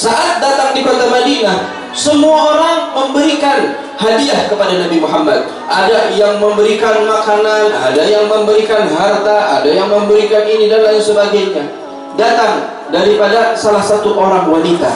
Saat datang di kota Madinah, semua orang memberikan hadiah kepada Nabi Muhammad. Ada yang memberikan makanan, ada yang memberikan harta, ada yang memberikan ini dan lain sebagainya. Datang daripada salah satu orang wanita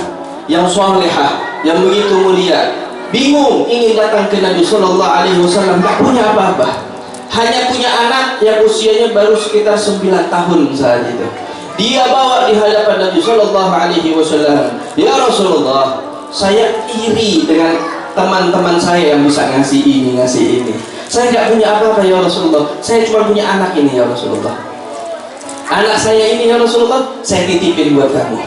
yang salihah, yang begitu mulia, bingung ingin datang ke Nabi Sallallahu Alaihi Wasallam, tak punya apa-apa, hanya punya anak yang usianya baru sekitar 9 tahun saat itu. Dia bawa di hadapan Nabi Sallallahu Alaihi Wasallam, "Ya Rasulullah, saya iri dengan teman-teman saya yang bisa ngasih ini, ngasih ini. Saya nggak punya apa-apa ya Rasulullah. Saya cuma punya anak ini ya Rasulullah. Anak saya ini ya Rasulullah, saya titipin buat kamu.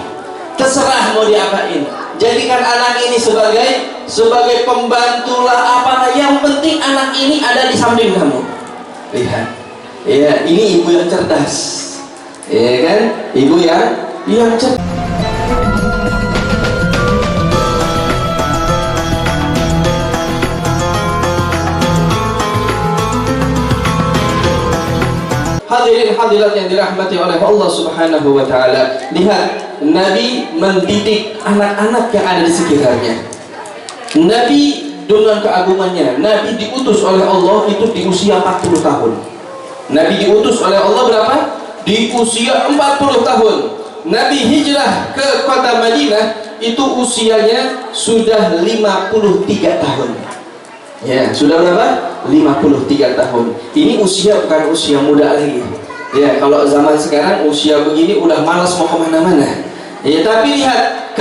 Terserah mau diapain. Jadikan anak ini sebagai pembantu lah, apalah. Yang penting anak ini ada di samping kamu." Lihat, ya ini ibu yang cerdas. Ya kan, ibu yang cerdas. Hadirin hadirat yang dirahmati oleh Allah Subhanahu wa taala. Lihat, Nabi mendidik anak-anak yang ada di sekitarnya. Nabi dengan keagungannya, Nabi diutus oleh Allah itu di usia 40 tahun. Nabi diutus oleh Allah berapa? Di usia 40 tahun. Nabi hijrah ke kota Madinah itu usianya sudah 53 tahun. Ya, sudah berapa? 53 tahun. Ini usia bukan usia muda lagi. Ya, kalau zaman sekarang usia begini udah malas mau kemana-mana. Ya, tapi lihat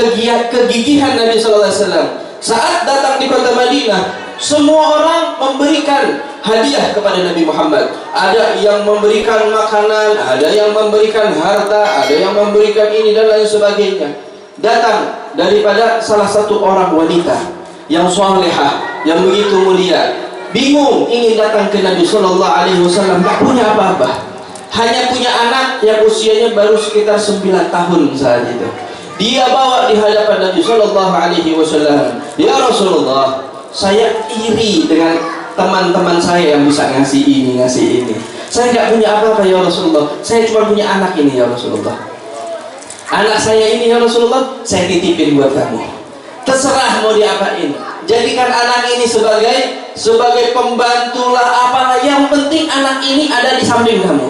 kegigihan Nabi Sallallahu Alaihi Wasallam. Saat datang di kota Madinah, semua orang memberikan hadiah kepada Nabi Muhammad. Ada yang memberikan makanan, ada yang memberikan harta, ada yang memberikan ini dan lain sebagainya. Datang daripada salah satu orang wanita yang salihah, yang begitu mulia, bingung ingin datang ke Nabi Sallallahu Alaihi Wasallam, tak punya apa-apa, hanya punya anak yang usianya baru sekitar 9 tahun saat itu. Dia bawa di hadapan Nabi Sallallahu Alaihi Wasallam, "Ya Rasulullah, saya iri dengan teman-teman saya yang bisa ngasih ini, ngasih ini. Saya nggak punya apa-apa ya Rasulullah. Saya cuma punya anak ini ya Rasulullah. Anak saya ini ya Rasulullah, saya titipin buat kamu. Terserah mau diapain. Jadikan anak ini sebagai pembantu lah, apalah. Yang penting anak ini ada di samping kamu."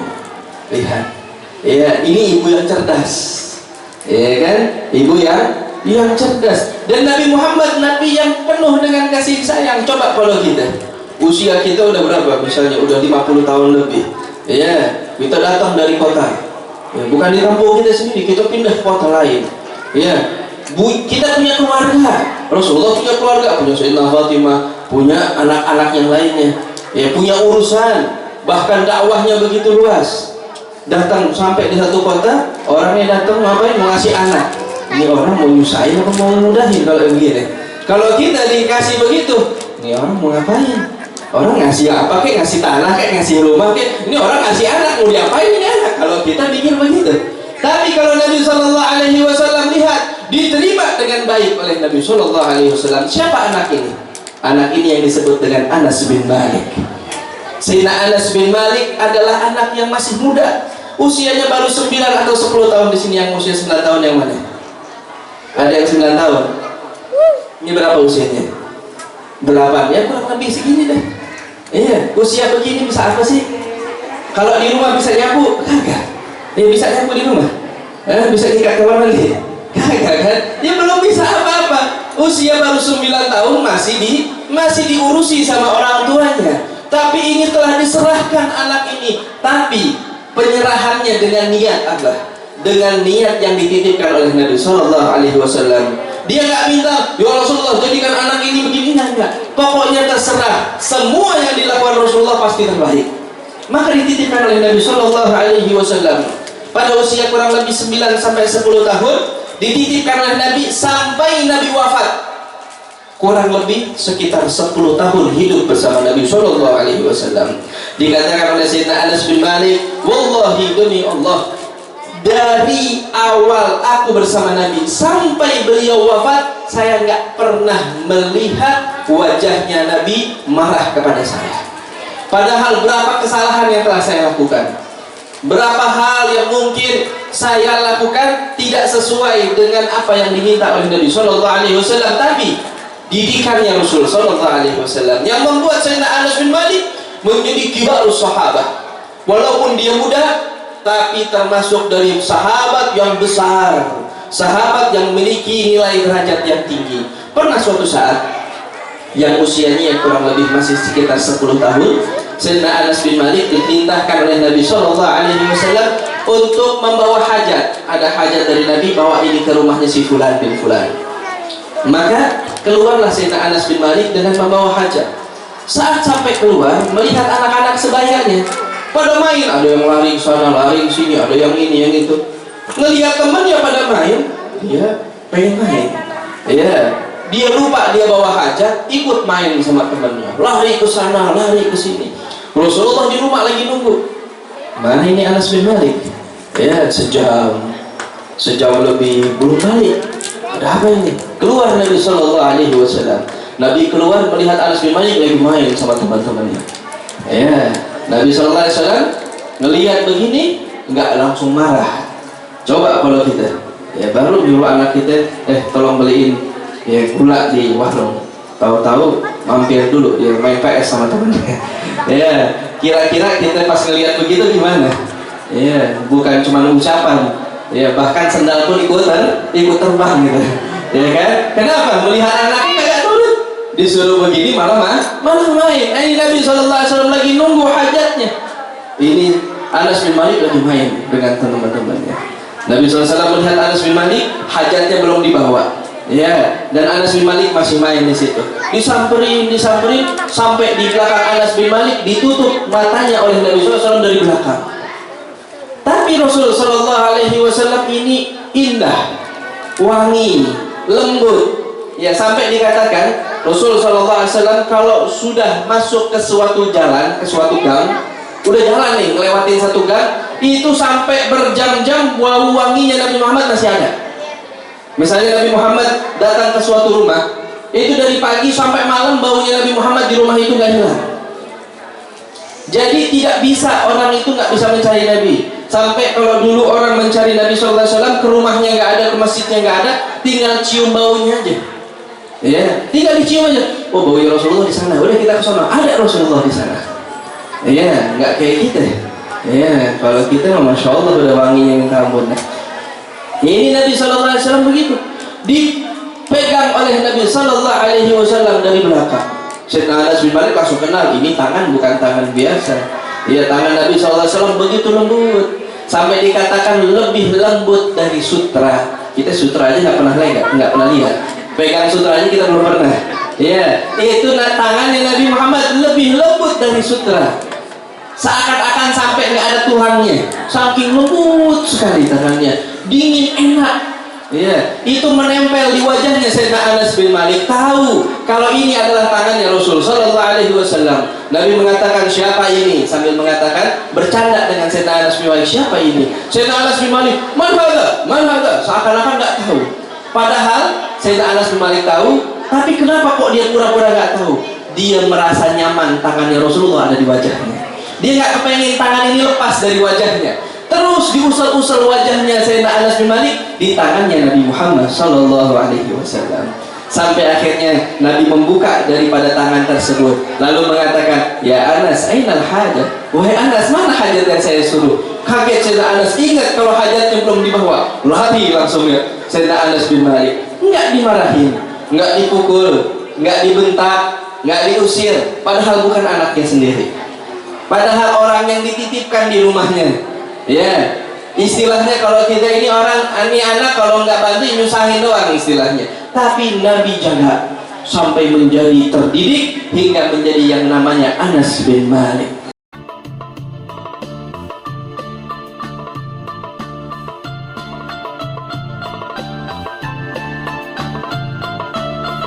Lihat, ya ini ibu yang cerdas. Ya kan, ibu yang cerdas. Dan Nabi Muhammad, Nabi yang penuh dengan kasih sayang. Coba kalau kita, usia kita udah berapa? Misalnya udah 50 tahun lebih. Ya, kita datang dari kota. Ya, bukan di kampung kita sendiri, kita pindah ke kota lain. Ya, kita punya keluarga. Rasulullah punya keluarga, punya Sayyidina Fatimah, punya anak-anak yang lainnya. Ya, punya urusan. Bahkan dakwahnya begitu luas. Datang sampai di satu kota, orangnya datang ngapain? Mau ngasih anak. Ini orang mau nyusahin apa mau mudahin kalau begini? Kalau kita dikasih begitu, ini orang mau ngapain? Orang ngasih apa? Kayak ngasih tanah, kayak ngasih rumah, kayak ini orang ngasih anak, mau diapain ini anak? Kalau kita pikir begitu. Tapi kalau Nabi Sallallahu Alaihi Wasallam lihat, diterima dengan baik oleh Nabi Sallallahu Alaihi Wasallam. Siapa anak ini? Anak ini yang disebut dengan Anas bin Malik. Sayyidina Anas bin Malik adalah anak yang masih muda. Usianya baru 9 atau 10 tahun. Di sini yang usia 9 tahun yang mana? Ada yang 9 tahun? Ini berapa usianya? 8, ya kurang lebih segini deh. Iya, usia begini bisa apa sih? Kalau di rumah bisa nyapu? Kagak. Ya bisa nyapu di rumah? Bisa nyikat kamar mandi? Kagak kan? Dia belum bisa apa-apa. Usia baru 9 tahun masih diurusi sama orang tuanya. Tapi ini telah diserahkan anak ini. Tapi penyerahannya dengan niat apa? Dengan niat yang dititipkan oleh Nabi Sallallahu Alaihi Wasallam. Dia nggak minta, ya Rasulullah jadikan anak ini begini, enggak. Pokoknya terserah. Semua yang dilakukan Rasulullah pasti terbaik. Maka dititipkan oleh Nabi Sallallahu Alaihi Wasallam. Pada usia kurang lebih 9 sampai 10 tahun, dititipkan oleh Nabi sampai Nabi wafat. Kurang lebih sekitar 10 tahun hidup bersama Nabi Sallallahu Alaihi Wasallam. Dikatakan oleh Sayyidina Anas bin Malik, "Wallahi demi Allah, dari awal aku bersama Nabi sampai beliau wafat, saya nggak pernah melihat wajahnya Nabi marah kepada saya. Padahal berapa kesalahan yang telah saya lakukan, Berapa hal yang mungkin saya lakukan tidak sesuai dengan apa yang diminta oleh Nabi Shallallahu Alaihi Wasallam, tapi didikannya Rasul Shallallahu Alaihi Wasallam yang membuat Sayyidina Anas bin Malik menjadi kibarus sahabat. Walaupun dia muda, tapi termasuk dari sahabat yang besar, sahabat yang memiliki nilai derajat yang tinggi. Pernah suatu saat yang usianya yang kurang lebih masih sekitar 10 tahun, Sayyidina Anas bin Malik diperintahkan oleh Nabi Shallallahu Alaihi Wasallam untuk membawa hajat. Ada hajat dari Nabi, bawa ini ke rumahnya si Fulan bin Fulan. Maka keluarlah Sayyidina Anas bin Malik dengan membawa hajat. Saat sampai keluar, melihat anak-anak sebayanya pada main, ada yang lari sana, lari sini, ada yang ini, yang itu. Ngelihat temannya pada main, dia pengen main. Ya, dia lupa dia bawa hajat, ikut main sama temannya, lari ke sana, lari ke sini. Rasulullah di rumah lagi nunggu. Mana ini Anas bin Malik? Ya, sejam lebih belum balik. Ada apa ini? Keluar Nabi Shallallahu Alaihi Wasallam. Nabi keluar melihat Anas bin Malik lagi main sama teman-temannya. Ya, Nabi Shallallahu Alaihi Wasallam ngelihat begini, nggak langsung marah. Coba kalau kita, ya baru nyuruh anak kita, tolong beliin ya gula di warung. Tahu-tahu mampir dulu dia main PS sama temannya. Ya, kira-kira kita pas ngelihat begitu gimana? Ya, bukan cuma ucapan. Ya, bahkan sendal pun ikut terbang gitu. Ya kan? Kenapa? Melihat anaknya nggak turun, disuruh begini malah main. Ini Nabi Shallallahu Alaihi Wasallam lagi nunggu hajatnya. Ini Anas bin Malik lagi main dengan teman-temannya. Nabi Shallallahu Alaihi Wasallam melihat Anas bin Malik, hajatnya belum dibawa. Ya, dan Anas bin Malik masih main di situ. Disamperin sampai di belakang Anas bin Malik, ditutup matanya oleh Nabi SAW dari belakang. Tapi Rasul Shallallahu Alaihi Wasallam ini indah, wangi, lembut. Ya, sampai dikatakan Rasul Shallallahu Alaihi Wasallam kalau sudah masuk ke suatu jalan, ke suatu gang, udah jalan nih, ngelewatin satu gang, itu sampai berjam-jam bau wanginya Nabi Muhammad masih ada. Misalnya Nabi Muhammad datang ke suatu rumah, itu dari pagi sampai malam baunya Nabi Muhammad di rumah itu nggak hilang. Jadi tidak bisa, orang itu nggak bisa mencari Nabi. Sampai kalau dulu orang mencari Nabi SAW, ke rumahnya nggak ada, ke masjidnya nggak ada, tinggal cium baunya aja. Ya, tinggal dicium aja. Oh, baunya Rasulullah di sana. Udah kita ke sana, ada Rasulullah di sana. Ya, nggak kayak kita. Ya, kalau kita masya Allah udah wanginya yang ampun. Ini Nabi Sallallahu Alaihi Wasallam begitu, dipegang oleh Nabi Sallallahu Alaihi Wasallam dari belakang. Sayyidina Anas bin Malik langsung kenal, ini tangan bukan tangan biasa. Ya, tangan Nabi Sallallahu Alaihi Wasallam begitu lembut, sampai dikatakan lebih lembut dari sutra. Kita sutra aja nggak pernah lihat. Pegang sutranya kita belum pernah. Ya, itu tangannya Nabi Muhammad lebih lembut dari sutra. Seakan-akan sampai nggak ada Tuhannya, saking lembut sekali tangannya, dingin enak. Ya, itu menempel di wajahnya Sayyidina Anas bin Malik, tahu kalau ini adalah tangannya Rasul Sallallahu Alaihi Wasallam. Nabi mengatakan, siapa ini? Sambil mengatakan, bercanda dengan Sayyidina Anas bin Malik, siapa ini? Sayyidina Anas bin Malik, man hada? Seakan-akan nggak tahu. Padahal Sayyidina Anas bin Malik tahu, tapi kenapa kok dia pura-pura nggak tahu? Dia merasa nyaman tangannya Rasulullah ada di wajahnya. Dia nggak kepengen tangan ini lepas dari wajahnya. Terus diusel-usel wajahnya Sayyidina Anas bin Malik di tangannya Nabi Muhammad Sallallahu Alaihi Wasallam. Sampai akhirnya Nabi membuka daripada tangan tersebut, lalu mengatakan, ya Anas, ainal hajat? Wahai Anas, mana hajat yang saya suruh? Kaget Sayyidina Anas, ingat kalau hajatnya belum dibawa, lari langsung ya Sayyidina Anas bin Malik. Nggak dimarahin, nggak dipukul, nggak dibentak, nggak diusir, padahal bukan anaknya sendiri. Padahal orang yang dititipkan di rumahnya. Ya, istilahnya kalau kita ini orang, ini anak kalau nggak bantu nyusahin doang istilahnya. Tapi Nabi jaga sampai menjadi terdidik hingga menjadi yang namanya Anas bin Malik.